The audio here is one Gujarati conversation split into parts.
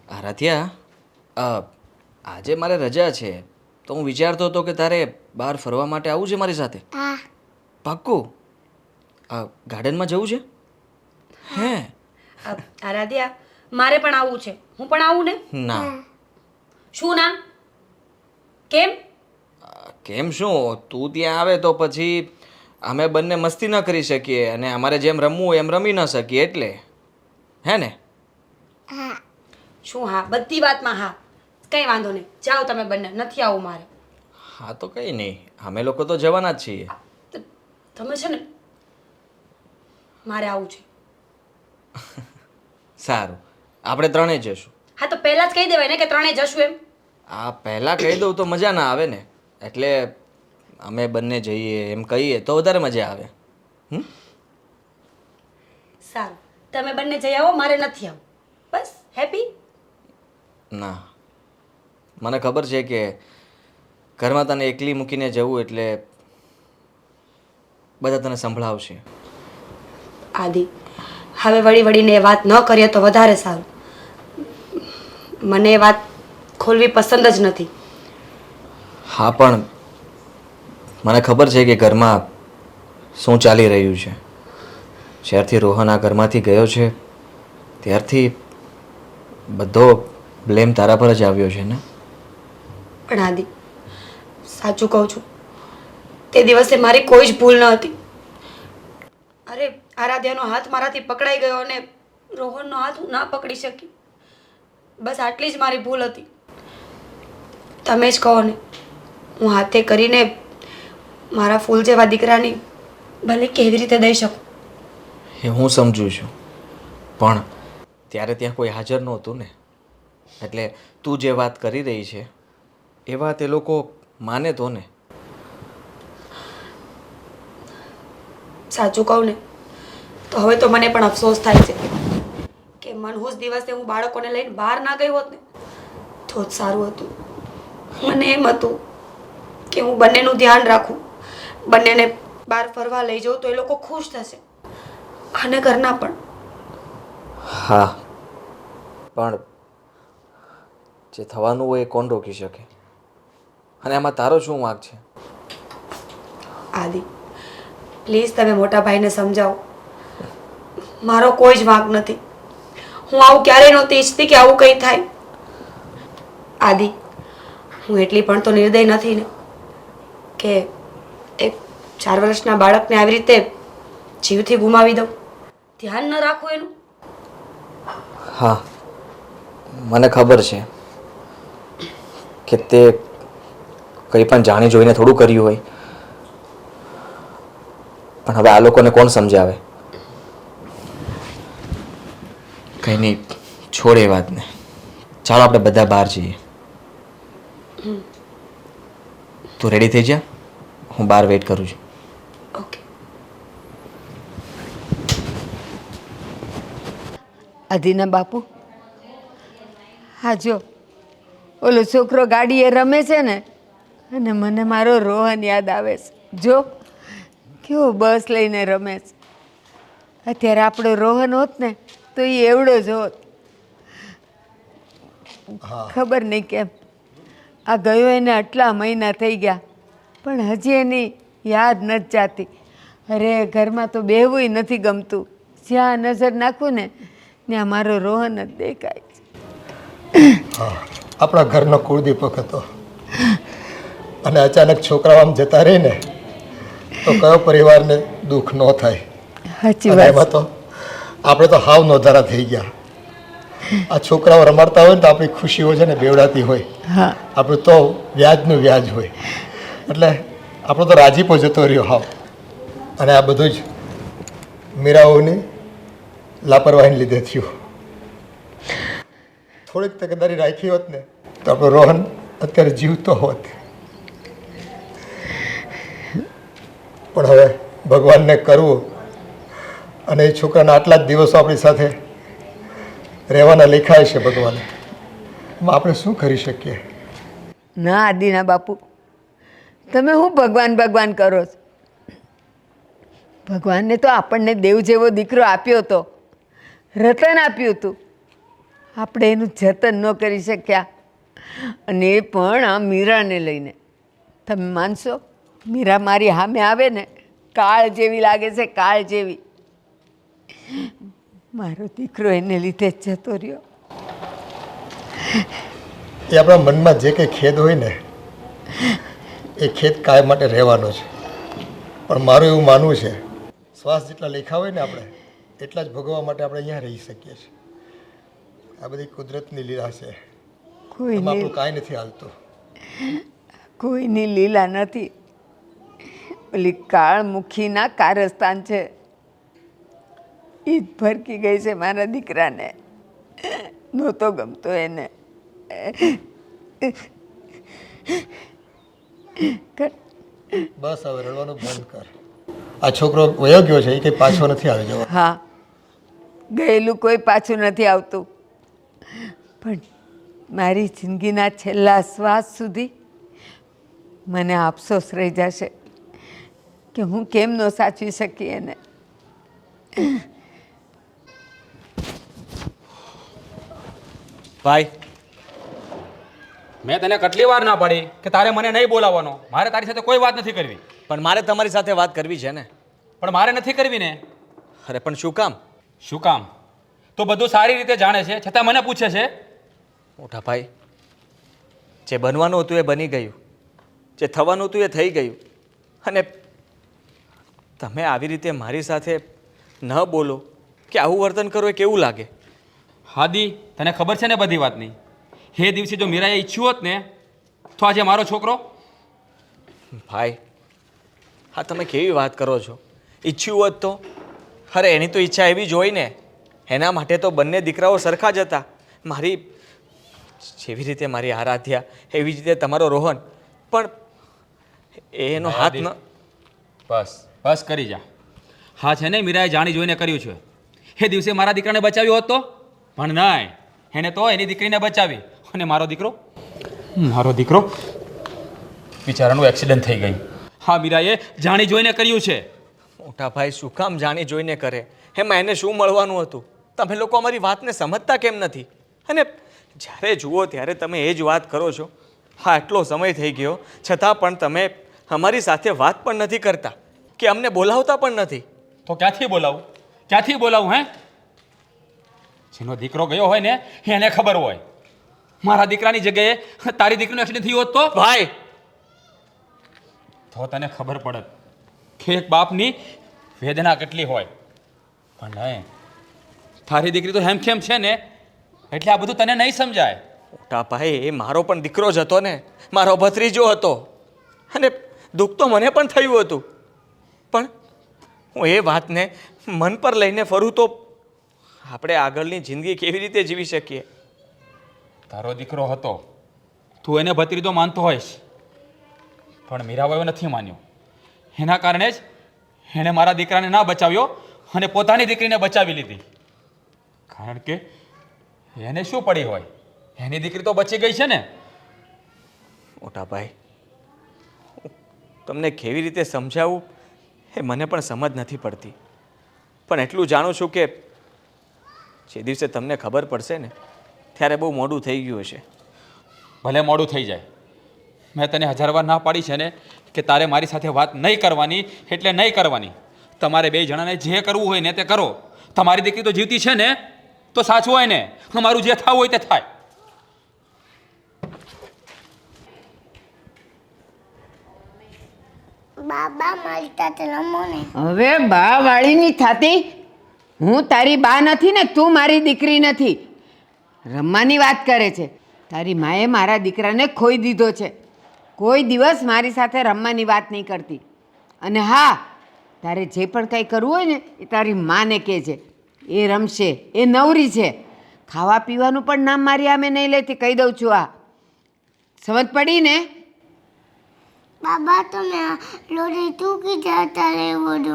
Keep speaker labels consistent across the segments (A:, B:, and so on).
A: આરાધ્યા, આજે મારે રજા છે તો હું વિચારતો હતો કે તારે બહાર ફરવા માટે આવવું છે મારી સાથે.
B: હા.
A: પાક્કું? ગાર્ડનમાં જવું છે? હે?
C: આરાધ્યા, મારે પણ આવવું છે. હું પણ આવું ને?
A: ના.
C: શું ના? કેમ?
A: કેમ શું? તું ત્યાં આવે તો પછી અમે બંને મસ્તી ન કરી શકીએ અને અમારે જેમ રમવું હોય એમ રમી ન શકીએ એટલે. હે ને?
B: હા.
C: શું હા? બધી વાતમાં હા. કંઈ વાંધો નહીં. જાઓ તમે બંને. નથી આવું મારે.
A: હા તો કંઈ નહીં, અમે લોકો તો જવાના જ છીએ.
C: તો તમે છે ને, મારે આવું છે.
A: સારું, આપણે ત્રણેય જશું.
C: હા તો પહેલા જ કહી દેવાય ને કે ત્રણેય જશું એમ.
A: પહેલાં કહી દઉં તો મજા ના આવે ને, એટલે અમે બંને જઈએ એમ કહીએ તો વધારે મજા આવે.
C: સારું, તમે બંને જઈ આવો, મારે નથી આવું. બસ હેપી?
A: ના, મને ખબર છે કે ઘરમાં તને એકલી મૂકીને જવું એટલે બધા તને સંભળાવશે.
C: આદિ, હવે વળીને એ વાત ન કરીએ તો વધારે સારું. મને એ વાત ખોલવી પસંદ જ નથી.
A: હા પણ મને ખબર છે કે ઘરમાં શું ચાલી રહ્યું છે. જ્યારથી રોહન આ ઘરમાંથી ગયો છે ત્યારથી બધો બ્લેમ તારા પર જ આવ્યો છે ને.
C: પણ આદિ, સાચું કહું છું, તે દિવસે મારી કોઈ જ ભૂલ ન હતી. અરે, આરાધ્યાનો હાથ મારાથી પકડાઈ ગયો અને રોહનનો હાથ હું ના પકડી શકી. બસ આટલી જ મારી ભૂલ હતી. તમે જ કહો ને, હું હાથે કરીને મારા ફૂલ જેવા દીકરાની ભલે કેવી રીતે દઈ શકું.
A: એ હું સમજુ છું, પણ ત્યારે ત્યાં કોઈ હાજર નહોતું ને, એટલે તું જે વાત કરી રહી છે એ વાત એ લોકો માને તો ને.
C: સાચું કહું ને તો હવે તો મને પણ અફસોસ થાય છે કે મનહૂસ દિવસે હું બાળકોને લઈને બહાર ના ગઈ હોત ને તો જ સારું હતું. મને એમ હતું કે હું બંનેનું ધ્યાન રાખું, બંનેને બહાર ફરવા લઈ જાઉં તો એ લોકો ખુશ થશે અને ઘરના પણ.
A: હા, પણ જે થવાનું હોય એ કોણ રોકી શકે? અને આમાં તારો શું વાંક છે?
C: આદિ, પ્લીઝ તમે મોટા ભાઈને સમજાવો. મારો કોઈ જ વાંક નથી. હું આવું ક્યારેય નહોતી ઈચ્છતી કે આવું કંઈ થાય. આદિ, હું એટલી પણ તો નિર્દય નથી ને કે એક 4 વર્ષના બાળકને આવી રીતે જીવથી ગુમાવી દઉં. ધ્યાન ન રાખું એનું.
A: હા, મને ખબર છે કે તે કંઈ પણ જાણી જોઈને થોડું કર્યું હોય, પણ હવે આ લોકોને કોણ સમજાવે? કંઈ નહીં, છોડ એ વાતને. ચાલો આપણે બધા બહાર જઈએ. તું રેડી થઈ જા, હું બહાર વેઇટ કરું છું.
C: ઓકે.
D: આદિના બાપુ, હા જો ઓલો છોકરો ગાડીએ રમે છે ને અને મને મારો રોહન યાદ આવે છે. જો કેવો બસ લઈને રમે છે. અત્યારે આપણો રોહન હોત ને તો એ એવડો જ હોત. ખબર નહીં કેમ આ ગયો એને આટલા મહિના થઈ ગયા પણ હજી એની યાદ નથી જાતી. અરે ઘરમાં તો બેહવુંય નથી ગમતું. જ્યાં નજર નાખું ને ત્યાં મારો રોહન જ દેખાય છે.
E: હા, આપણા ઘરનો કુળદીપક હતો અને અચાનક છોકરાઓ આમ જતા રહે ને તો કયો પરિવારને દુઃખ ન થાય.
D: સાચી
E: અને એમાં
D: વાત.
E: તો આપણે તો હાવ નોંધારા થઈ ગયા. આ છોકરાઓ રમાડતા હોય ને તો આપણી ખુશીઓ છે ને બેવડાતી હોય.
D: હા,
E: આપણું તો વ્યાજનું વ્યાજ હોય એટલે આપણો તો રાજીપો જતો રહ્યો હાવ. અને આ બધું જ મીરાઓની લાપરવાહીને લીધે થયું. થોડીક તકેદારી રાખી હોત ને તો આપણો રોહન અત્યારે જીવતો હોત. પણ હવે ભગવાનને કરવું અને એ છોકરાના આટલા જ દિવસો આપણી સાથે રહેવાના લખાય છે ભગવાને. એમાં આપણે શું કરી શકીએ?
D: ના આદિના બાપુ, તમે શું ભગવાન ભગવાન કરો છો? ભગવાનને તો આપણને દેવ જેવો દીકરો આપ્યો હતો, રતન આપ્યું હતું. આપણે એનું જતન ન કરી શક્યા, અને એ પણ આ મીરાને લઈને. તમે માનશો, મીરા મારી સામે આવે ને કાળ જેવી લાગે છે, કાળ જેવી. મારો દીકરો એને લીધે જ જતો રહ્યો.
E: એ આપણા મનમાં જે કંઈ ખેદ હોય ને એ ખેદ કાયમ માટે રહેવાનો છે. પણ મારું એવું માનવું છે, શ્વાસ જેટલા લેખા હોય ને આપણે એટલા જ ભોગવવા માટે આપણે અહીંયા રહી શકીએ છીએ. આ બધી કુદરતની લીલા છે, એમાં
D: કોઈની
E: આપણું કાંઈ નથી હાલતું.
D: કોઈની લીલા નથી. ઓલી કાળમુખીના કારસ્તાન છે, એ જ ભરકી ગઈ છે મારા દીકરાને. નહોતો ગમતો એને.
E: બસ હવે રડવાનું બંધ કર. આ છોકરો વયો ગયો છે, એ કંઈ પાછો નથી આવી જવાનો.
D: હા, ગયેલું કોઈ પાછું નથી આવતું, પણ મારી જિંદગીના છેલ્લા શ્વાસ સુધી મને અફસોસ રહી જશે કે હું કેમ ન સાચવી શકી એને.
B: ભાઈ, મેં તને કેટલી વાર ના પાડી કે તારે મને નહીં બોલાવવાનો, મારે તારી સાથે કોઈ વાત નથી કરવી.
A: પણ મારે તમારી સાથે વાત કરવી છે ને.
B: પણ મારે નથી કરવી ને.
A: અરે પણ શું કામ?
B: શું કામ? તો બધું સારી રીતે જાણે છે, છતાં મને પૂછે છે.
A: મોટા ભાઈ, જે બનવાનું હતું એ બની ગયું, જે થવાનું હતું એ થઈ ગયું, અને તમે આવી રીતે મારી સાથે ન બોલો કે આવું વર્તન કરો એ કેવું લાગે?
B: હાદી, તને ખબર છે ને બધી વાતની. એ દિવસે જો મીરાએ ઈચ્છ્યું હોત ને તો આજે મારો છોકરો.
A: ભાઈ, હા તમે કેવી વાત કરો છો? ઈચ્છ્યું હોત તો? અરે એની તો ઈચ્છા એવી જ હોય ને. એના માટે તો બંને દીકરાઓ સરખા જ હતા. મારી જેવી રીતે મારી આરાધ્યા, એવી જ રીતે તમારો રોહન. પણ એનો હાથ ન.
B: બસ બસ કરી જા. હા છે ને, મીરાએ જાણી જોઈને કર્યું છે. એ દિવસે મારા દીકરાને બચાવ્યો હોત તો? પણ નહીં, એને તો એની દીકરીને બચાવી. અને મારો દીકરો બિચારાનું એક્સિડન્ટ થઈ ગયું. હા, મીરાએ જાણી જોઈને કર્યું છે.
A: મોટા ભાઈ, શું કામ જાણી જોઈને કરે? એમાં એને શું મળવાનું હતું? તમે લોકો અમારી વાતને સમજતા કેમ નથી? અને જ્યારે જુઓ ત્યારે તમે એ જ વાત કરો છો. હા, આટલો સમય થઈ ગયો છતાં પણ તમે અમારી સાથે વાત પણ નથી કરતા કે અમને બોલાવતા પણ નથી.
B: તો ક્યાંથી બોલાવું હે? જેનો દીકરો ગયો હોય ને એને ખબર હોય. મારા દીકરાની જગ્યાએ તારી દીકરીનું એક્સિડન્ટ થયું હોત તો?
A: ભાઈ,
B: તો તને ખબર પડત કે એક બાપની વેદના કેટલી હોય. પણ નહીં, તારી દીકરી તો હેમખેમ છે ને એટલે આ બધું તને નહીં સમજાય.
A: મોટા ભાઈ, એ મારો પણ દીકરો જ હતો ને, મારો ભત્રીજો હતો, અને દુઃખ તો મને પણ થયું હતું. પણ હું એ વાતને મન પર લઈને ફરું તો આપણે આગળની જિંદગી કેવી રીતે જીવી શકીએ?
B: તારો દીકરો હતો, તું એને ભત્રીજો માનતો હોઈશ, પણ મીરાબાઈએ નથી માન્યો. એના કારણે જ એણે મારા દીકરાને ના બચાવ્યો અને પોતાની દીકરીને બચાવી લીધી. કારણ કે એને શું પડી હોય, એની દીકરી તો બચી ગઈ છે ને.
A: મોટા ભાઈ, તમને કેવી રીતે સમજાવું એ મને પણ સમજ નથી પડતી. પણ એટલું જાણું છું કે જે દિવસે તમને ખબર પડશે ને ત્યારે બહુ મોડું થઈ ગયું હશે.
B: ભલે મોડું થઈ જાય, મેં તને 1000 વાર ના પાડી છે ને કે તારે મારી સાથે વાત નહીં કરવાની એટલે નહીં કરવાની. તમારે બે જણાને જે કરવું હોય ને તે કરો. તમારી દીકરી તો જીવતી છે ને તો સાચું હોય ને, અમારું જે થવું હોય તે થાય.
F: બાબા મારી સાથે રમો ને.
D: હવે બા વાળીની થાતી. હું તારી બા નથી ને તું મારી દીકરી નથી. રમવાની વાત કરે છે. તારી માએ મારા દીકરાને ખોઈ દીધો છે. કોઈ દિવસ મારી સાથે રમવાની વાત નહીં કરતી. અને હા, તારે જે પણ કંઈ કરવું હોય ને એ તારી માને કહેજે. એ રમશે, એ નવરી છે. ખાવા પીવાનું પણ નામ મારી આમે નહીં લેતી, કહી દઉં છું. આ સમજ પડી ને?
F: બાબા તમે લોરી તું ખીજાતા રહેવું.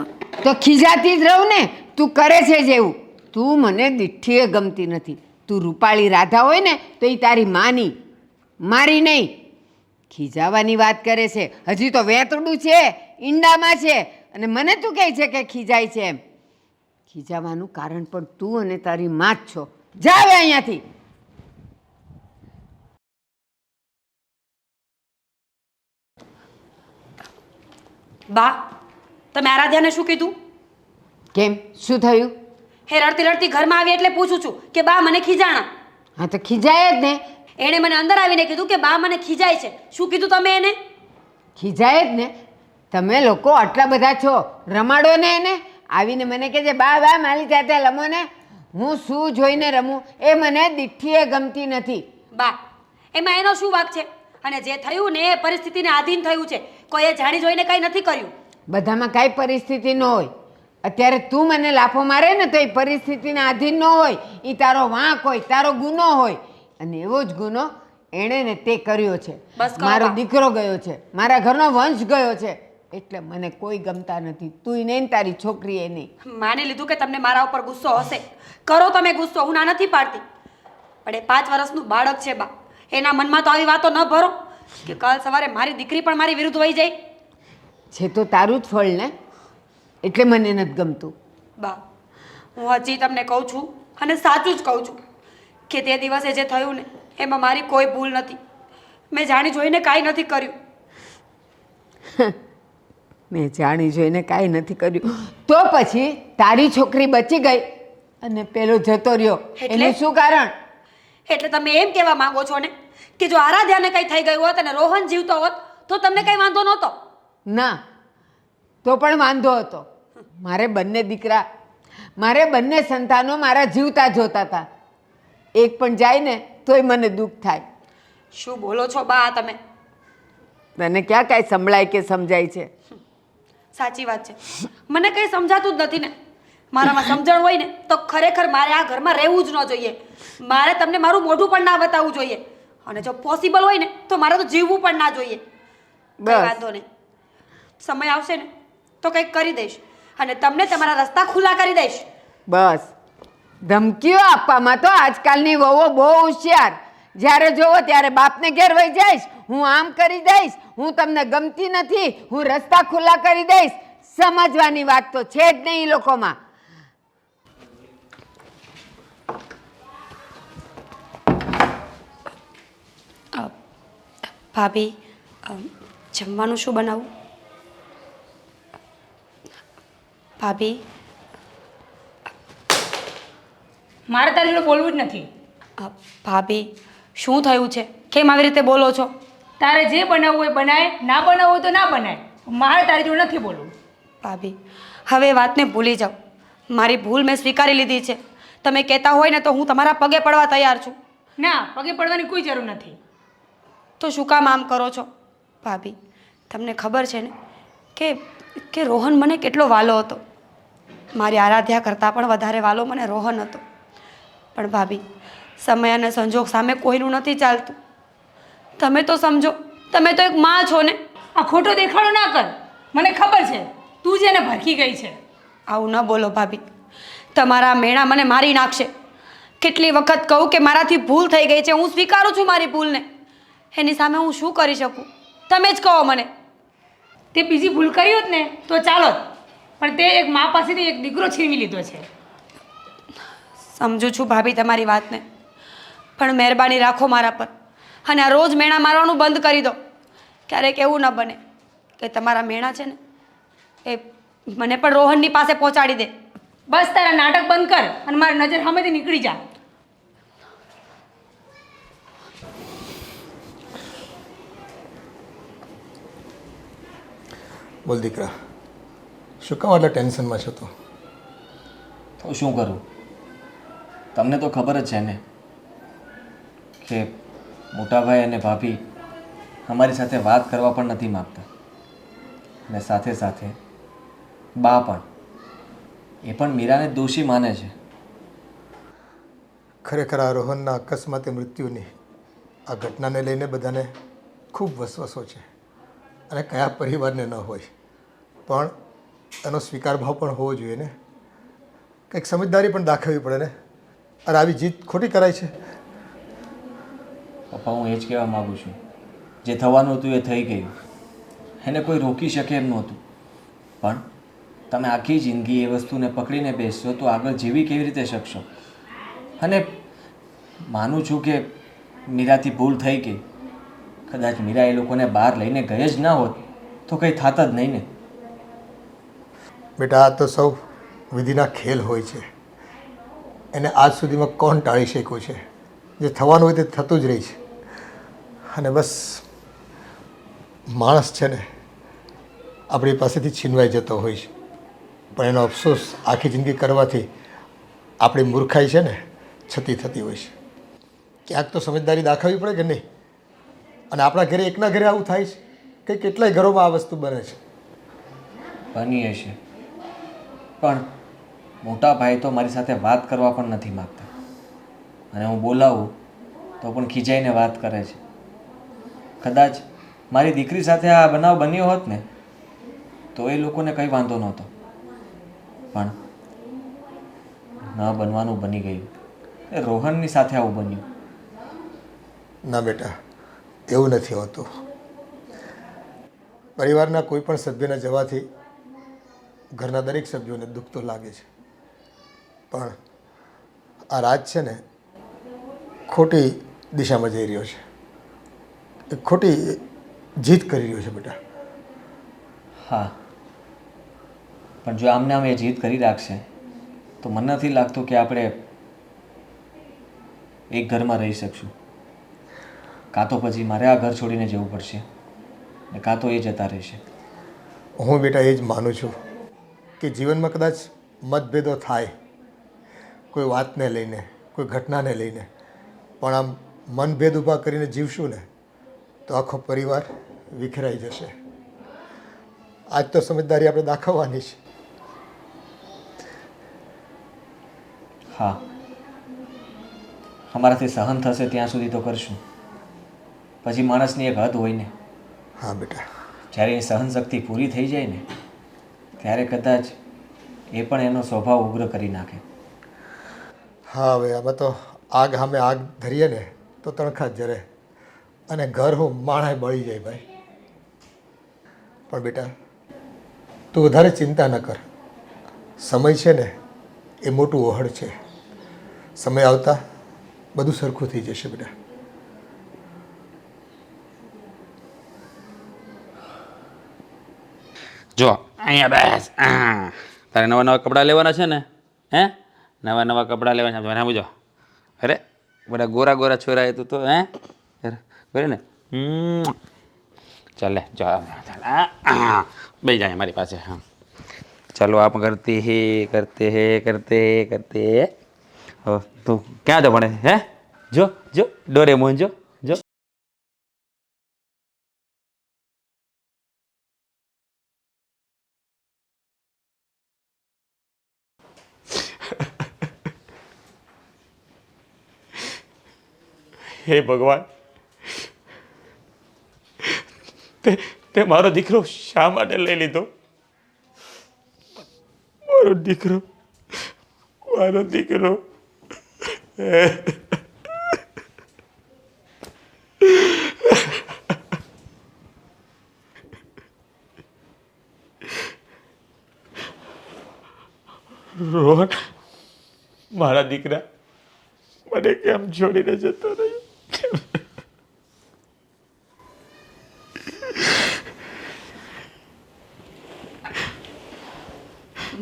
D: તો ખીજાતી જ રહું ને. તું કરે છે જેવું. તું મને દીઠીએ ગમતી નથી. તું રૂપાળી રાધા હોય ને તો એ તારી માની, મારી નહીં. ખીજાવાની વાત કરે છે. હજી તો વેતડું છે, ઈંડામાં છે, અને મને તું કહે છે કે ખીજાય છે એમ. ખીજાવાનું કારણ પણ તું અને તારી માં જ છો. જા હવે અહીંયાથી.
C: બા તમે આરાધ્યાને શું કીધું?
D: કેમ, શું થયું?
C: હે રડતી રડતી ઘરમાં આવી એટલે પૂછું છું કે બા મને ખીજાણા.
D: હા તો ખીજાય જ ને.
C: એણે મને અંદર આવીને કીધું કે બા મને ખીજાય છે. શું કીધું તમે એને?
D: ખીજાય જ ને. તમે લોકો આટલા બધા છો, રમાડો ને એને. આવીને મને કહે છે બા બા મારી સાથે રમો ને. હું શું જોઈને રમું એ મને દીઠીએ ગમતી નથી.
C: બા એમાં એનો શું વાંક છે? અને જે થયું ને એ પરિસ્થિતિને આધીન થયું છે. કોઈએ જાણી જોઈને કંઈ નથી કર્યું.
D: બધામાં કાંઈ પરિસ્થિતિ ન હોય. અત્યારે તું મને લાફો મારે ને તો એ પરિસ્થિતિના આધીન ન હોય. એ તારો વાંક હોય, તારો ગુનો હોય. અને એવો જ ગુનો એણે ને તે કર્યો છે.
C: બસ કરો
D: મારો
C: બા.
D: દીકરો ગયો છે, મારા ઘરનો વંશ ગયો છે. એટલે મને કોઈ ગમતા નથી. તું નહીં ને તારી છોકરી એ નહીં.
C: માની લીધું કે તમને મારા ઉપર ગુસ્સો હશે. કરો તમે ગુસ્સો, હું ના નથી પાડતી. પણ એ 5 વર્ષનું બાળક છે બા. એના મનમાં તો આવી વાતો ન ભરો કે કાલ સવારે મારી દીકરી પણ મારી વિરુદ્ધ વહી જાય.
D: છે તો તારું જ ફળ ને. એટલે મને નથી ગમતું.
C: બા હું હજી તમને કહું છું અને સાચું જ કહું છું કે તે દિવસે જે થયું ને એમાં મારી કોઈ ભૂલ નથી. મેં જાણી જોઈને કાંઈ નથી કર્યું.
D: મેં જાણી જોઈને કાંઈ નથી કર્યું તો પછી તારી છોકરી બચી ગઈ અને પેલો જતો રહ્યો.
C: એટલે?
D: એનું શું કારણ?
C: એટલે તમે એમ કહેવા માંગો છો ને કે જો આરાધ્યાને કંઈ થઈ ગયું હોત અને રોહન જીવતો હોત તો તમને કંઈ વાંધો નહોતો?
D: ના, તો પણ વાંધો હતો. મારે બંને દીકરા, મારે બંને સંતાનો મારા જીવતા જોતા હતા. એક પણ જાય ને તોય મને દુઃખ થાય.
C: શું બોલો છો બા તમે?
D: તને ક્યાં કાંઈ સંભળાય કે સમજાય છે?
C: સાચી વાત છે. મને કંઈ સમજાતું જ નથી ને. મારામાં સમજણ હોય ને તો ખરેખર મારે આ ઘરમાં રહેવું જ ન જોઈએ. મારે તમને મારું મોઢું પણ ના બતાવવું જોઈએ. અને જો પોસિબલ હોય ને તો મારે તો જીવવું પણ ના જોઈએ. કંઈ
D: બસ.
C: વાંધો નહીં. સમય આવશે ને તો કંઈક કરી દઈશ અને તમને તમારા રસ્તા ખુલ્લા કરી દઈશ.
D: બસ, ધમકીઓ આપવામાં તો આજકાલની વહુઓ બહુ હોશિયાર. જ્યારે જોવો ત્યારે બાપને ઘેર વહી જઈશ, હું આમ કરી દઈશ, હું તમને ગમતી નથી, હું રસ્તા ખુલ્લા કરી દઈશ. સમજવાની વાત તો છે જ નહીં એ લોકોમાં.
C: ભાભી જમવાનું શું બનાવું? ભાભી
G: મારે તારી જોડે બોલવું જ નથી.
C: ભાભી શું થયું છે? કેમ આવી રીતે બોલો છો?
G: તારે જે બનાવવું હોય બનાય, ના બનાવવું હોય તો ના બનાય. મારે તારી જોડે નથી બોલવું.
C: ભાભી હવે એ વાતને ભૂલી જાઓ. મારી ભૂલ મેં સ્વીકારી લીધી છે. તમે કહેતા હોય ને તો હું તમારા પગે પડવા તૈયાર છું.
G: ના, પગે પડવાની કોઈ જરૂર નથી.
C: તો શું કામ આમ કરો છો? ભાભી તમને ખબર છે ને કે રોહન મને કેટલો વાલો હતો. મારી આરાધ્યા કરતાં પણ વધારે વાલો મને રોહન હતો. પણ ભાભી સમય અને સંજોગ સામે કોઈનું નથી ચાલતું. તમે તો સમજો, તમે તો એક માં છો ને.
G: આ ખોટો દેખાડો ના કર. મને ખબર છે તું જ એને ભરખી ગઈ છે.
C: આવું ન બોલો ભાભી. તમારા મેણા મને મારી નાખશે. કેટલી વખત કહું કે મારાથી ભૂલ થઈ ગઈ છે, હું સ્વીકારું છું મારી ભૂલને. એની સામે હું શું કરી શકું? તમે જ કહો મને.
G: તે બીજી ભૂલ કરી હોત ને તો ચાલો જ. પણ તે એક મા પાસેથી એક દીકરો છીનવી લીધો છે.
C: સમજુ છું ભાભી તમારી વાતને, પણ મહેરબાની રાખો મારા પર અને આ રોજ મેણા મારવાનું બંધ કરી દો. ક્યારેક એવું ન બને કે તમારા મેણા છે ને એ મને પણ રોહનની પાસે પહોંચાડી દે.
G: બસ તારા નાટક બંધ કર અને મારી નજર સામેથી નીકળી જા.
E: બોલ દીકરા, શું કામ આટલા ટેન્શનમાં છો તું?
A: તો શું કરું? તમને તો ખબર જ છે ને કે મોટાભાઈ અને ભાભી અમારી સાથે વાત કરવા પણ નથી માગતા. અને સાથે સાથે બા પણ, એ પણ મીરાને દોષી માને છે.
E: ખરેખર આ રોહનના અકસ્માતે મૃત્યુની આ ઘટનાને લઈને બધાને ખૂબ વસવસો છે. અને કયા પરિવારને ન હોય, પણ એનો સ્વીકાર ભાવ પણ હોવો જોઈએ ને. કંઈક સમજદારી પણ દાખવવી પડે ને. અરે આવી જીત ખોટી કરાય છે.
A: પપ્પા, હું એ જ કહેવા માગું છું, જે થવાનું હતું એ થઈ ગયું. એને કોઈ રોકી શકે એમ નહોતું. પણ તમે આખી જિંદગી એ વસ્તુને પકડીને બેસશો તો આગળ જીવી કેવી રીતે શકશો? અને માનું છું કે મીરાથી ભૂલ થઈ ગઈ. કદાચ મીરા એ લોકોને બહાર લઈને ગઈ જ ના હોત તો કંઈ થાત જ નહીં ને.
E: બેટા આ તો સૌ વિધિના ખેલ હોય છે. એને આજ સુધીમાં કોણ ટાળી શક્યું છે? જે થવાનું હોય તે થતું જ રહી છે. અને બસ માણસ છે ને આપણી પાસેથી છીનવાઈ જતો હોય છે, પણ એનો અફસોસ આખી જિંદગી કરવાથી આપણી મૂર્ખાઈ છે ને છતી થતી હોય છે. ક્યાંક તો સમજદારી દાખવવી પડે કે નહીં? અને આપણા ઘરે એકના ઘરે આવું થાય છે કે કેટલાય ઘરોમાં આ વસ્તુ બને છે.
A: બની હશે, પણ મોટા ભાઈ તો મારી સાથે વાત કરવા પણ નથી માગતા, અને હું બોલાવું તો પણ ખીજાઈને વાત કરે છે. કદાચ મારી દીકરી સાથે આ બનાવ બન્યો હોત ને તો એ લોકોને કંઈ વાંધો નહોતો, પણ ન બનવાનું બની ગયું. એ રોહનની સાથે આવું બન્યું.
E: ના બેટા, એવું નથી હોતું. પરિવારના કોઈ પણ સભ્યના જવાથી ઘરના દરેક સભ્યોને દુઃખ તો લાગે છે, પણ આ રાજ છે ને ખોટી દિશામાં જઈ રહ્યો છે. એ ખોટી જીત કરી રહ્યો છે બેટા.
A: હા, પણ જો આમને આમ એ જીદ કરી રાખશે તો મને નથી લાગતું કે આપણે એક ઘરમાં રહી શકશું. કાં તો પછી મારે આ ઘર છોડીને જવું પડશે, ને કાં તો એ જતા રહેશે.
E: હું બેટા એ જ માનું છું કે જીવનમાં કદાચ મતભેદો થાય, કોઈ વાતને લઈને, કોઈ ઘટનાને લઈને, પણ આમ મનભેદ ઊભા કરીને જીવશું ને તો આખો પરિવાર વિખેરાઈ જશે. આજ તો સમજદારી આપણે દાખવવાની છે.
A: હા, અમારાથી સહન થશે ત્યાં સુધી તો કરશું. પછી માણસની એક હદ હોય ને,
E: હા બેટા.
A: જ્યારે એ સહનશક્તિ પૂરી થઈ જાય ને ત્યારે કદાચ એ પણ એનો સ્વભાવ ઉગ્ર કરી નાખે.
E: હા, હવે આમાં તો આગ સામે આગ ધરીએ ને તો તણખા જ જરે, અને ઘર હું માણાય બળી જાય ભાઈ. પણ બેટા તું વધારે ચિંતા ન કર. સમય છે ને એ મોટું ઓહળ છે. સમય આવતા બધું સરખું થઈ જશે બેટા.
B: જો અહીંયા બસ. તારે નવા નવા કપડાં લેવાના છે ને? હે, નવા નવા કપડાં લેવાના છે. સમજો, અરે બધા ગોરા ગોરા છોરા એ તું તો હે બરે ને. ચાલે ચાલ, બે જાય મારી પાસે. હા, ચાલો આપ કરતે હે. તું ક્યાં તો ભણે? હે, જો જો ડોરેમોન, જો જો. હે ભગવાન, તે મારો દીકરો શા માટે લઈ લીધો? મારો દીકરો રોહન, મારા દીકરા મને કેમ છોડીને જતો રહ્યો?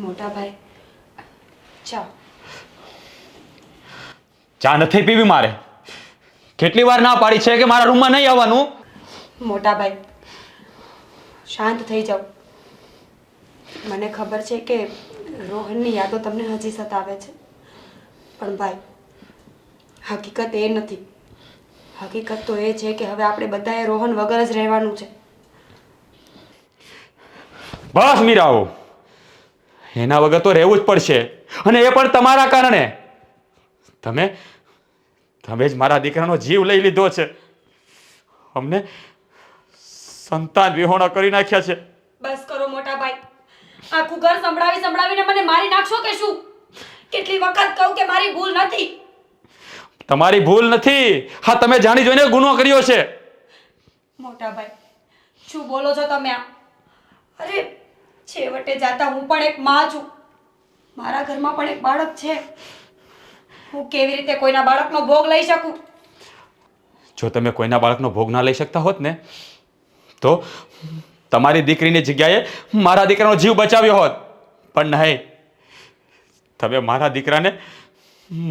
C: મોટા ભાઈ, ચા.
B: ચા નથી પીવી મારે. કેટલી વાર ના પાડી છે કે મારા રૂમમાં નહીં આવવાનું?
C: મોટા ભાઈ, શાંત થઈ જાઓ. મને ખબર છે કે રોહનની યાદો તમને હજી સતાવે છે, પણ ભાઈ હકીકત એ નથી. હકીકત તો એ છે કે હવે આપણે બધાએ રોહન વગર જ રહેવાનું છે.
B: બસ મીરાઓ, એના વગર તો રહેવું જ પડશે, અને એ પણ તમારા કારણે. તમે જ મારા દીકરાનો જીવ લઈ લીધો છે. અમને સંતાન વિહોણા કરી નાખ્યા છે.
C: બસ કરો મોટા ભાઈ. આખું ઘર સંભળાવીને મને મારી નાખશો કે શું? કેટલી વખત કહું કે મારી ભૂલ નથી.
B: તમારી ભૂલ નથી. હા, તમે જાણી જોઈને ગુનો કર્યો છે.
C: મોટા ભાઈ, શું બોલો છો તમે આ? અરે છેવટે જાતા હું પણ એક માં છું. મારા ઘરમાં પણ એક બાળક છે. હું કેવી રીતે કોઈના બાળકનો ભોગ લઈ શકું?
B: જો તમે કોઈના બાળકનો ભોગ ના લઈ શકતા હોત ને તો તમારી દીકરીની જગ્યાએ મારા દીકરાનો જીવ બચાવ્યો હોત. પણ નહીં, તમે મારા દીકરાને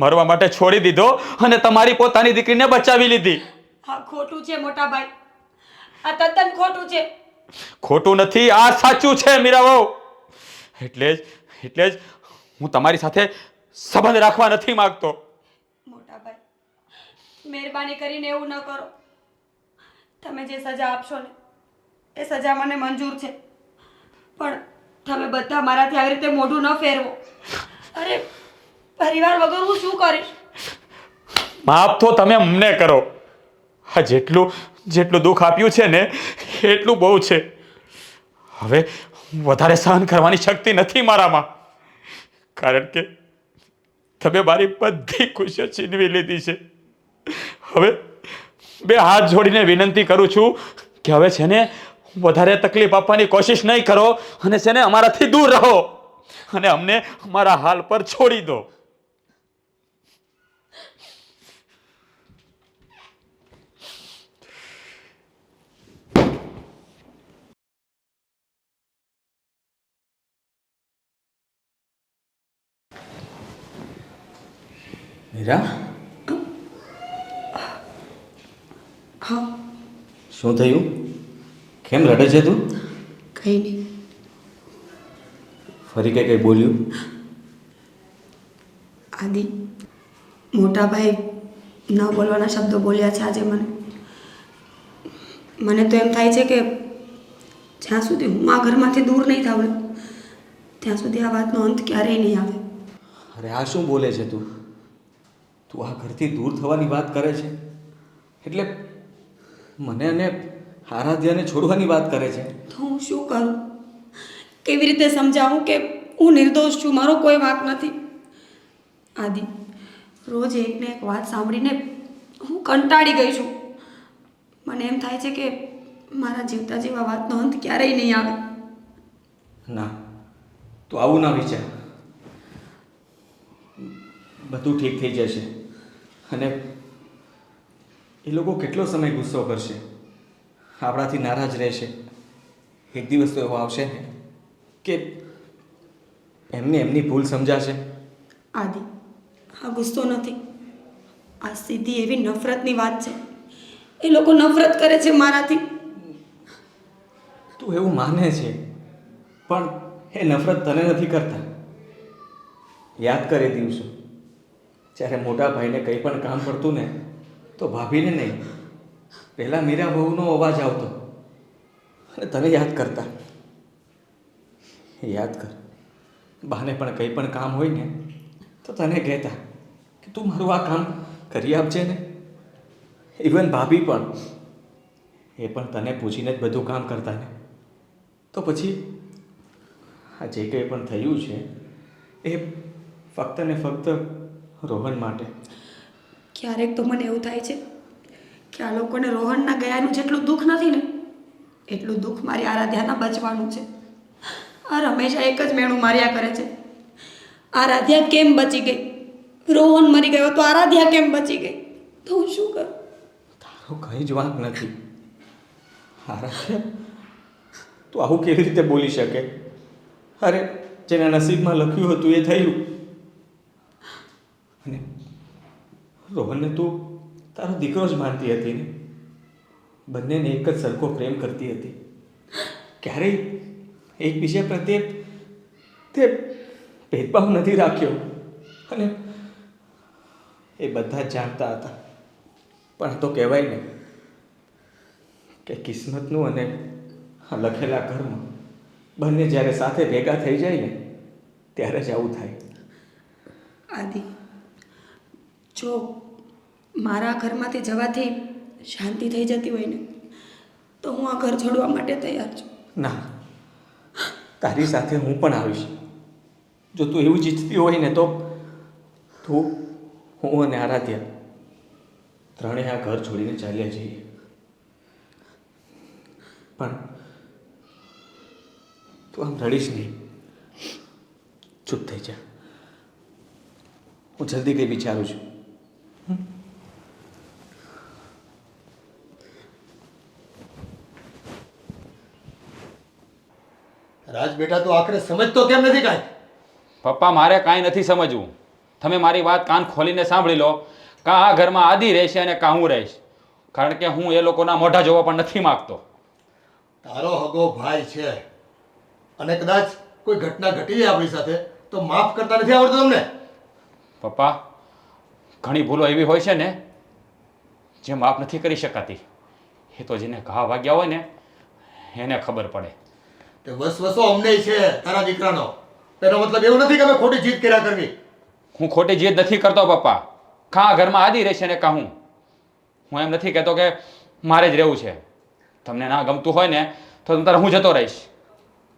B: મરવા માટે છોડી દીધો અને તમારી પોતાની દીકરીને બચાવી લીધી.
C: આ ખોટું છે મોટા ભાઈ, આ તદ્દન ખોટું છે.
B: ખોટું નથી, આ સાચું છે મીરા વહુ. એટલે જ હું તમારી સાથે સંબંધ રાખવા નથી માંગતો.
C: મોટા ભાઈ, મહેરબાની કરીને એવું ન કરો. તમે જે સજા આપશો ને એ સજા મને મંજૂર છે, પણ તમે બધા મારાથી આવી રીતે મોઢું ન ફેરવો. અરે પરિવાર વગર હું શું કરીશ?
B: માફ તો તમે અમને કરો. આ જેટલું દુઃખ આપ્યું છે ને એટલું બહુ છે. હવે વધારે સહન કરવાની શક્તિ નથી મારામાં, કારણ કે તમે મારી બધી ખુશીઓ છીનવી લીધી છે. હવે બે હાથ જોડીને વિનંતી કરું છું કે હવે છે ને વધારે તકલીફ આપવાની કોશિશ નહીં કરો અને છે ને અમારાથી દૂર રહો અને અમને અમારા હાલ પર છોડી દો.
A: મીરા,
C: હા,
A: શું થયું? કેમ રડે છે તું?
C: કંઈ નહીં.
A: ફરી કઈ બોલ્યું?
C: આદિ, મોટા ભાઈ ન બોલવાના શબ્દો બોલ્યા છે આજે મને તો એમ થાય છે કે જ્યાં સુધી હું આ ઘરમાંથી દૂર નહીં થાવ ને ત્યાં સુધી આ વાતનો અંત ક્યારેય નહીં આવે.
A: અરે આ શું બોલે છે તું? તું આ ઘરથી દૂર થવાની વાત કરે છે એટલે મને અને આરાધ્યાને છોડવાની વાત કરે છે.
C: તો હું શું કરું? કેવી રીતે સમજાવું કે હું નિર્દોષ છું, મારો કોઈ વાંક નથી? આદિ, રોજ એકને એક વાત સાંભળીને હું કંટાળી ગઈ છું. મને એમ થાય છે કે મારા જીવતા જેવા વાતનો અંત ક્યારેય નહીં આવે.
A: ના, તું આવું ના વિચાર. બધું ઠીક થઈ જશે અને એ લોકો કેટલો સમય ગુસ્સો કરશે, આપણાથી નારાજ રહેશે. એક દિવસ તો એવો આવશે ને કે એમને એમની ભૂલ સમજાશે.
C: આદિ, આ ગુસ્સો નથી, આ સીધી એવી નફરતની વાત છે. એ લોકો નફરત કરે છે મારાથી.
A: તું એવું માને છે પણ એ નફરત તને નથી કરતા. યાદ કરે દિવસો જ્યારે મોટા ભાઈને કંઈ પણ કામ પડતું ને તો ભાભીને નહીં, પહેલાં મીરા બહુનો અવાજ આવતો અને તને યાદ કરતા. યાદ કર, બાને પણ કંઈ પણ કામ હોય ને તો તને કહેતા કે તું મારું આ કામ કરી આપજે ને. ઇવન ભાભી પણ, એ પણ તને પૂછીને જ બધું કામ કરતા ને. તો પછી આ જે કંઈ પણ થયું છે એ ફક્ત ને ફક્ત રોહન માટે.
C: ક્યારેક તો મને એવું થાય છે કે આ લોકોને રોહનના ગયાનું જેટલું દુઃખ નથી ને એટલું દુઃખ મારી આરાધ્યાના બચવાનું છે. આ હંમેશા એક જ મેણું માર્યા કરે છે, આરાધ્યા કેમ બચી ગઈ? રોહન મરી ગયો તો આરાધ્યા કેમ બચી ગઈ? તો હું શું કરું?
A: તારો કંઈ જ વાંક નથી. આરાધ્યા, તું આવું કેવી રીતે બોલી શકે? અરે જેના નસીબમાં લખ્યું હતું એ થયું. અને રોહનને તું તારો દીકરો જ માનતી હતી ને, બંનેને એક જ સરખો પ્રેમ કરતી હતી. ક્યારેય એકબીજા પ્રત્યે તે ભેદભાવ નથી રાખ્યો અને એ બધા જ જાણતા હતા. પણ તો કહેવાય ને કે કિસ્મતનું અને લખેલા કર્મ બંને જ્યારે સાથે ભેગા થઈ જાય ને ત્યારે જ આવું થાય.
C: આદિ, જો મારા ઘરમાંથી જવાથી શાંતિ થઈ જતી હોય ને તો હું આ ઘર છોડવા માટે તૈયાર છું.
A: ના, તારી સાથે હું પણ આવીશ. જો તું એવું જ ઈચ્છતી હોય ને તો તું, હું અને આરાધ્યા ત્રણેય આ ઘર છોડીને ચાલ્યા જઈએ. પણ તું આમ રડીશ નહીં, ચૂપ થઈ જા. હું જલ્દી કંઈ વિચારું છું.
E: રાજ બેટા, તો આખરે સમજતો કેમ નથી કાંઈ?
B: પપ્પા મારે કાંઈ નથી સમજવું. તમે મારી વાત કાન ખોલીને સાંભળી લો. કાં આ ઘરમાં આદિ રહેશે અને કાં હું રહીશ. કારણ કે હું એ લોકોના મોઢા જોવા પણ નથી માગતો.
E: તારો હગો ભાઈ છે અને કદાચ કોઈ ઘટના ઘટી જાય આપણી સાથે તો માફ કરતા નથી આવડતું તમને?
B: પપ્પા ઘણી ભૂલો એવી હોય છે ને જે માફ નથી કરી શકાતી. એ તો જેને ઘા વાગ્યા હોય ને એને ખબર પડે.
E: તે વસવસો અમને છે તારા દીકરાનો. તેનો મતલબ એવું નથી કે અમે ખોટી જીત કર્યા કરવી.
B: હું ખોટી જીદ નથી કરતો પપ્પા. કાં આ ઘરમાં આદિ રહેશે ને કાં હું એમ નથી કહેતો કે મારે જ રહેવું છે. તમને ના ગમતું હોય ને તો તારે હું જતો રહીશ.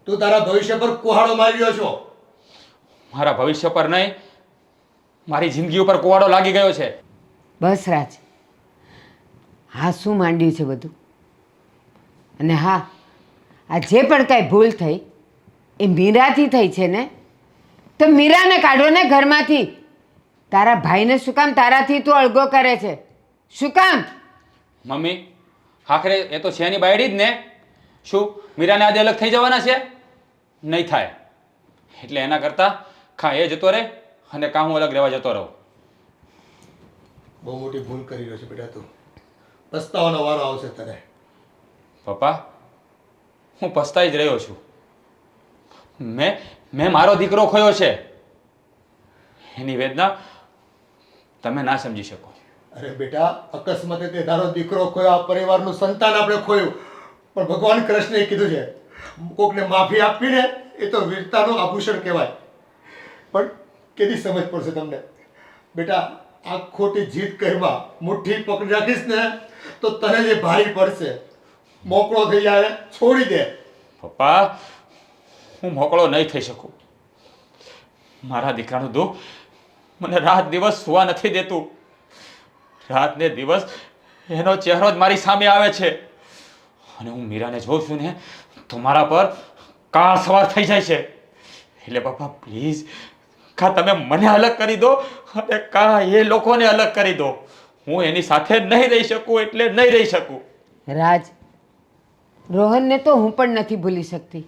E: તું તારા ભવિષ્ય પર કુહાડો મારી રહ્યો છો.
B: મારા ભવિષ્ય પર નહીં, મારી જિંદગી ઉપર કુવાડો લાગી ગયો છે.
D: બસ રાજ, હા શું માંડ્યું છે બધું. અને હા, આ જે પણ કાંઈ ભૂલ થઈ એ મીરાથી થઈ છે ને, તો મીરાને કાઢો ને ઘરમાંથી. તારા ભાઈને શું કામ તારાથી તું અળગો કરે છે? શું કામ?
B: મમ્મી આખરે એ તો છે એની બાયડી જ ને. શું મીરાને આજે અલગ થઈ જવાના છે? નહીં થાય. એટલે એના કરતાં કાં એ જતો રહે અને કાં હું અલગ રહેવા જતો રહું.
E: બહુ મોટી ભૂલ કરી રહ્યો છે બેટા તું. પસ્તાવાનો વારો આવશે તને.
B: પપ્પા હું પસ્તાઈ જ રહ્યો છું. મેં મારો દીકરો ખોયો છે. એની વેદના તમે ના સમજી શકો.
E: અરે બેટા, અકસ્માતે તે તારો દીકરો ખોયો, આ પરિવારનું સંતાન આપણે ખોયું, પણ ભગવાન કૃષ્ણએ કીધું છે કોકને માફી આપીને એ તો વીરતાનું આભૂષણ કહેવાય. પણ કેવી સમજ પડશે તમને બેટા? આ ખોટી જીત કહેવા મુઠ્ઠી પકડી રાખીશ ને તો તને જે ભારી પડશે. મોકળો થઈ જાય છોડી દે.
B: પપ્પા હું મોકળો નહીં થઈ શકું. મારા દીકરાનું દુઃખ મને રાત દિવસ સુવા નથી દેતું. રાત ને દિવસ એનો ચહેરો જ મારી સામે આવે છે. અને હું મીરાને જોઉં છું ને તો મારા પર કાળ સવાર થઈ જાય છે. એટલે પપ્પા પ્લીઝ, કાં તમે મને અલગ કરી દો અને કાં એ લોકોને અલગ કરી દો. હું એની સાથે નહીં રહી શકું એટલે નહીં રહી શકું.
D: રાજ, રોહનને તો હું પણ નથી ભૂલી શકતી.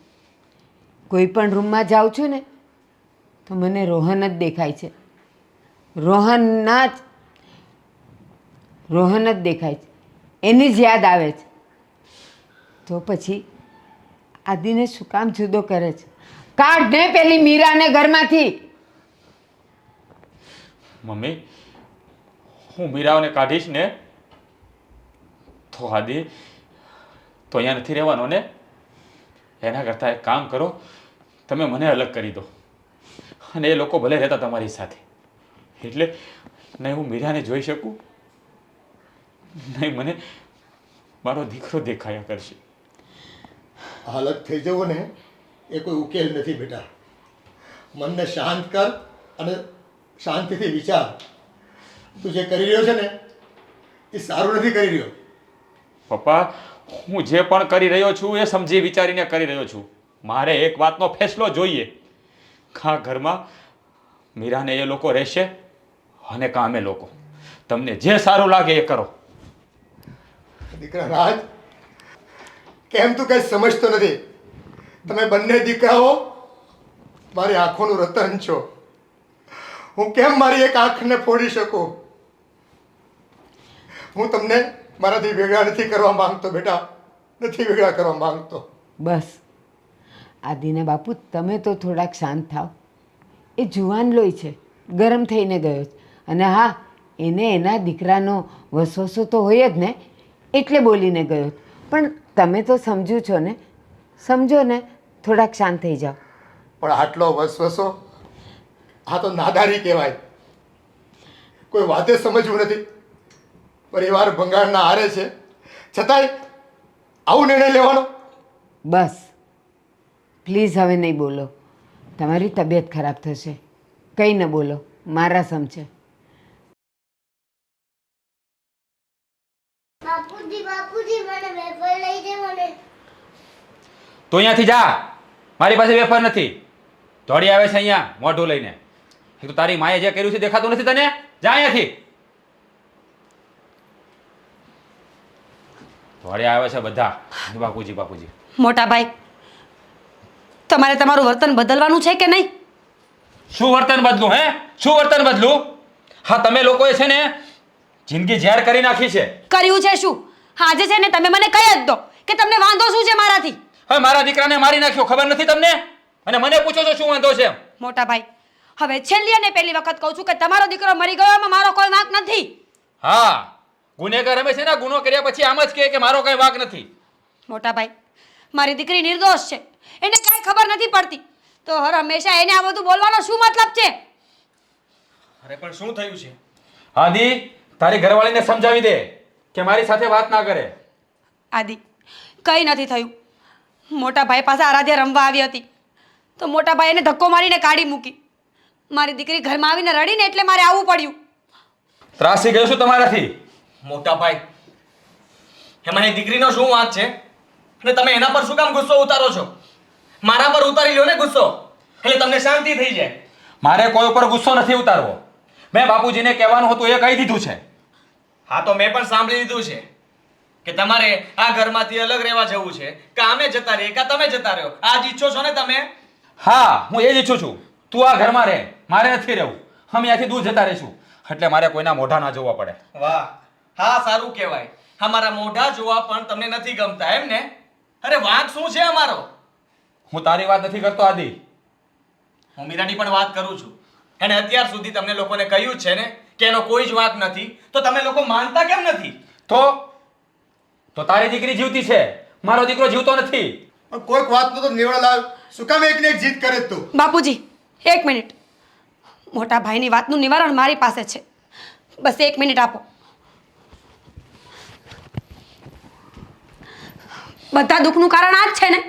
D: કોઈ પણ રૂમમાં જાઉં છું ને તો મને રોહન જ દેખાય છે. રોહન જ દેખાય છે. એની જ યાદ આવે છે. તો પછી આદિને શું કામ જુદો કરે છે? કાઢ ને પેલી મીરાને ઘરમાંથી.
B: મમ્મી હું મીરાઓને કાઢીશ ને તો આદિ તો અહીંયા નથી રહેવાનો ને. એના કરતાં એક કામ કરો, તમે મને અલગ કરી દો અને એ લોકો ભલે રહેતા તમારી સાથે. એટલે નહીં હું મીરાને જોઈ શકું, નહીં મને મારો દીકરો દેખાયા કરશે.
E: અલગ થઈ જવું ને એ કોઈ ઉકેલ નથી બેટા. મનને શાંત કર અને શાંતિથી વિચાર. તું જે કરી રહ્યો છે ને એ સારું નથી કરી રહ્યો.
B: પપ્પા હું જે પણ કરી રહ્યો છું એ સમજી વિચારીને કરી રહ્યો છું. મારે એક વાતનો ફેસલો જોઈએ. કાં ઘરમાં મીરાને એ લોકો રહેશે અને કાં અમે લોકો. તમને જે સારું લાગે એ કરો.
E: દીકરા રાજ, કેમ તું કઈ સમજતો નથી? તમે બંને દીકરાઓ મારી આંખોનું રતન છો. હું કેમ મારી એક આંખને ફોડી શકું? હું તમને મારાથી વેગળા નથી કરવા માંગતો બેટા, નથી વેગળા કરવા માંગતો.
D: બસ આદિના બાપુ, તમે તો થોડાક શાંત થાવ. એ જુવાન લોહી છે, ગરમ થઈને ગયો છે. અને હા, એને એના દીકરાનો વસવસો તો હોય જ ને, એટલે બોલીને ગયો. પણ તમે તો સમજો છો ને, સમજો ને, થોડાક શાંત થઈ જાઓ.
E: પણ આટલો વસવસો, આ તો નાદારી કહેવાય. કોઈ વાતે સમજવું નથી. પરિવાર ભંગાણના હારે છે, છતાંય આવું નિર્ણય લેવાનો.
D: બસ પ્લીઝ હવે નહીં બોલો. તમારી તબિયત ખરાબ થશે. કંઈ ન બોલો, મારા સમજે.
F: બાપુજી મને વેફર લઈ દે મને.
B: તો અહીંયાથી જા. મારી પાસે વેફર નથી. દોડી આવે છે અહીંયા મોઢું લઈને. એ તો તારી માએ જે કર્યું છે દેખાતું નથી તને? જા અહીંયાથી. દોડી આવે છે બધા. બાપુજી.
C: મોટા ભાઈ, તમારે તમારું વર્તન બદલવાનું છે કે નહીં?
B: શું વર્તન બદલું હે? શું વર્તન બદલું? હા, તમે લોકોએ છે ને જિંદગી ઝેર કરી નાખી છે.
C: કર્યું છે શું? આજે છે ને તમે મને કહી જ દો કે તમને વાંધો શું છે મારાથી.
B: હવે મારા દીકરાને મારી નાખ્યો, ખબર નથી તમને? અને મને પૂછો છો શું વાંધો છે?
C: મોટા ભાઈ, હવે છેલ્લી અને પહેલી વખત કહું છું કે તમારો દીકરો મરી ગયો એમાં મારો કોઈ વાંક નથી.
B: હા, ગુનેગાર અમે છે ને ગુનો કર્યા પછી આમ જ કહે કે મારો કઈ વાંક નથી.
C: મોટા ભાઈ, મારી દીકરી નિર્દોષ છે, એને કાંઈ ખબર નથી પડતી, તો હર હંમેશા એને આ બધું બોલવાનો શું મતલબ છે?
H: અરે પણ શું થયું છે?
B: આદિ, તારી ઘરવાળીને સમજાવી દે કે મારી સાથે વાત ના કરે.
C: આદિ, કંઈ નથી થયું. મોટા ભાઈ પાસે આરાધ્યા રમવા આવી હતી તો મોટા ભાઈ એને ધક્કો મારીને કાઢી મૂકી. મારી દીકરી ઘરમાં આવીને રડીને એટલે મારે આવવું પડ્યું.
B: ત્રાસી ગયો છું તમારાથી.
H: મોટા ભાઈ, એમાં એ દીકરીનો શું વાંક છે? અને તમે એના પર શું કામ ગુસ્સો ઉતારો છો? મારા પર ઉતારી લો ને ગુસ્સો, એટલે તમને શાંતિ થઈ જાય.
B: મારે કોઈ ઉપર ગુસ્સો નથી ઉતારવો. મેં બાપુજીને કહેવાનું હતું એ કહી દીધું છે.
H: હા, તો મેં પણ સાંભળી લીધું છે કે તમારે આ ઘરમાંથી અલગ રહેવા જવું છે, કે અમે જતા રહીએ કે તમે જતા રહ્યો. આ જ ઈચ્છો છો ને તમે?
B: હા, હું એ જ ઈચ્છું છું. તું આ ઘરમાં રહે, મારે નથી રહેવું. અમે અહીંયાથી દૂર જતા રહીશું, એટલે મારે કોઈના મોઢા ના જોવા પડે.
H: વાહ, હા, સારું કહેવાય. અમારા મોઢા જોવા પણ તમને નથી ગમતા એમ ને? અરે વાંક શું છે અમારો?
B: હું તારી વાત નથી કરતો આદિ.
H: હું મીરાની પણ વાત કરું છું. એને અત્યાર સુધી તમને લોકોને કહ્યું જ છે ને કે એનો કોઈ જ વાંક નથી, તો તમે લોકો માનતા કેમ નથી?
B: તો તારી દીકરી જીવતી છે, મારો દીકરો જીવતો નથી.
E: પણ કોઈક વાતનો તો નિવડ લાવ. શું કામ એકને એક જીત કરે તું?
C: બાપુજી, એક મિનિટ. મોટા ભાઈની વાતનું નિવારણ મારી પાસે છે, બસ 1 મિનિટ આપો. બધા દુઃખનું કારણ આ જ છે ને?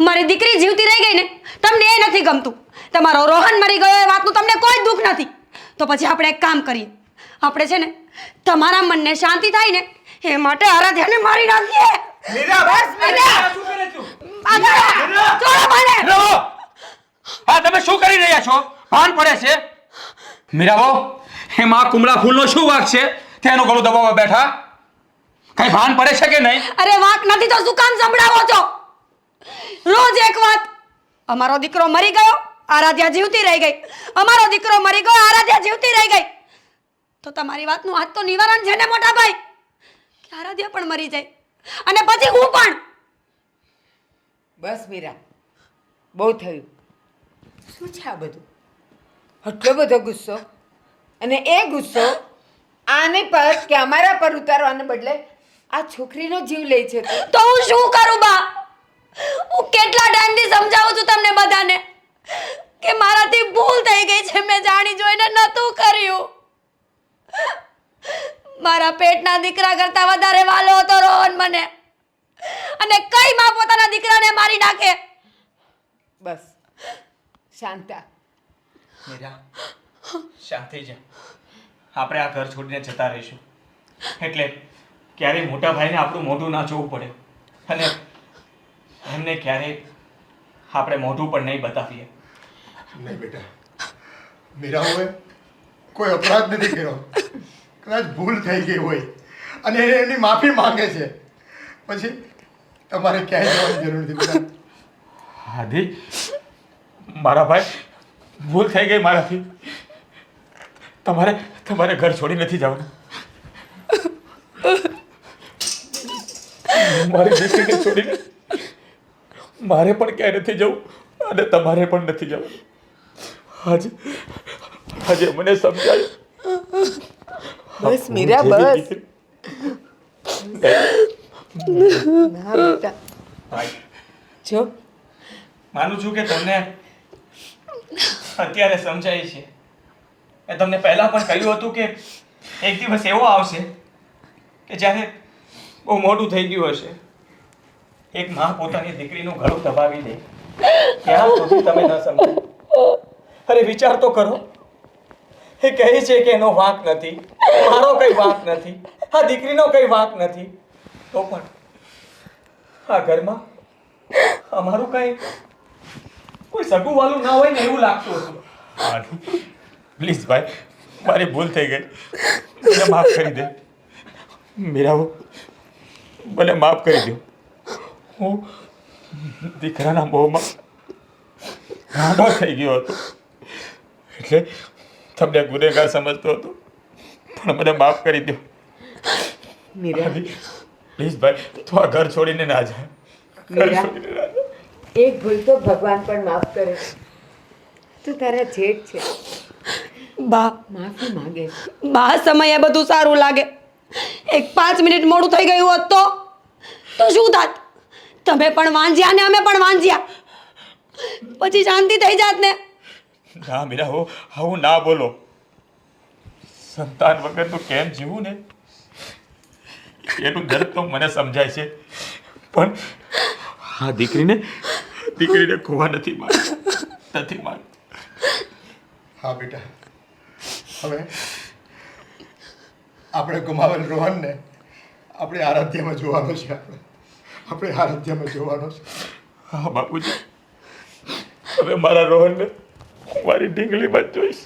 C: મારી દીકરી જીવતી રહી ગઈ ને, તમને એ નથી ગમતું. તમારો રોહન મરી ગયો એ વાતનું તમને કોઈ દુઃખ નથી. તો પછી આપણે એક કામ કરીએ, આપણે છે ને તમારા મનને શાંતિ થાય ને એ માટે આરાધ્યાને મારી નાખીએ. બસ મીરા! છોડો મને!
B: હા, તમે શું કરી રહ્યા છો? ભાન પડે છે? મીરાબો, એમાં કુમળા ફૂલનો શું વાંક છે? તેનું ગળું દબાવવા બેઠા. કઈ ભાન પડે છે કે નહીં?
C: અરે વાંક નથી તો શું કામ સંભળાવો છો? રોજ એક વાત. અમારો દીકરો મરી ગયો, આરાધ્યા જીવતી રહી ગઈ. અમારો દીકરો મરી ગયો, આરાધ્યા જીવતી રહી ગઈ. તો તમારી વાતનું આજ તો નિવારણ છે ને મોટા ભાઈ, કે આરાધ્યા પણ મરી જાય અને પછી હું પણ.
D: બસ મીરા, બહુ થયું. શું છે આ બધું? આટલો બધો ગુસ્સો, અને એ ગુસ્સો આને પર કે અમારા પર ઉતારવાને બદલે આ છોકરીનો જીવ લે છે તું.
C: તો હું શું કરું બા? હું કેટલા ટાઈમથી સમજાવું છું તમને બધાને કે મારાથી ભૂલ થઈ ગઈ છે, મેં જાણી જોઈને નહોતું કર્યું. મારા પેટના દીકરા કરતા વધારે વાલો હતો રોહન મને, અને કઈ માં પોતાના દીકરાને મારી નાખે?
D: બસ શાંતા.
H: મીરા, શાંત થઈ જા. આપણે આ ઘર છોડીને જતા રહીશું, એટલે ક્યારેય મોટા ભાઈને આપણું મોઢું ના જોવું પડે, અને એમને ક્યારેય આપણે મોઢું પણ નહીં બતાવીએ.
E: નહીં બેટા, મીરા હવે કોઈ અપરાધ નથી કર્યો. કદાચ ભૂલ થઈ ગઈ હોય અને એને એની માફી માંગે છે, પછી તમારે ક્યાંય જવાની જરૂર નથી બેટા.
B: આદિ, મારા ભાઈ, ભૂલ થઈ ગઈ મારાથી. તમારે ઘર છોડી નથી જવાનું. મારી દીકરીને છોડીને મારે પણ ક્યાંય નથી જવું, અને તમારે પણ નથી જવું. આજે મને સમજાયું.
D: બસ મીરા, બસ. ના બેટા,
H: ભાઈ,
D: જો
H: માનું છું કે તમને અત્યારે સમજાય છે. મેં તમને પહેલા પણ કહ્યું હતું કે એક દિવસ એવો આવશે કે જ્યારે બહુ મોટું થઈ ગયું હશે, એક માં પોતાની દીકરીનું ગળું દબાવી દે, ત્યાં સુધી તમે ન સમજો. અરે વિચાર તો કરો, એ કહે છે કે એનો વાંક નથી, મારો કઈ વાંક નથી, આ દીકરીનો કઈ વાંક નથી, તો પણ આ ઘરમાં અમારું કઈ કોઈ સગું વાલું ના હોય ને એવું લાગતું હતું.
B: પ્લીઝ ભાઈ, મારી ભૂલ થઈ ગઈ, મને માફ કરી દે. મીરાઓ, મને માફ કરી દો. હું દીકરાના મોહમાં ગાંડો થઈ ગયો હતો.
H: એટલે તમને ગુનેગાર સમજતો હતો, પણ મને માફ કરી દો.
D: મીરા
H: પ્લીઝ ભાઈ, તું આ ઘર છોડીને ના જા. ઘર
D: મીરા.
H: છોડીને ના જા.
D: એક ભૂલ તો ભગવાન પણ માફ કરે છે. તું તારા જેઠ છે,
C: બા
D: માફી માંગે છે.
C: બા સમયે બધું સારું લાગે. એક 5 મિનિટ મોડું થઈ ગયું હોત તો શું થાત? તમે પણ વાંજ્યા ને અમે પણ વાંજ્યા, પછી શાંતિ થઈ જાત ને.
H: ના મીરા, હું ના બોલો. સંતાન વગર તો કેમ જીવું ને, એનું દર્દ તો મને સમજાય છે, પણ આ દીકરીને ખોવા નથી માંગતો.
E: હા બેટા, હવે આપણે ગુમાવેલ રોહનને આપણે આરાધ્યમાં જોવાનો છે. આપણે આરાધ્યમાં જોવાનો છે.
H: હા બાપુજી, હવે મારા રોહનને મારી ઢીંગલીમાં જ જોઈશ.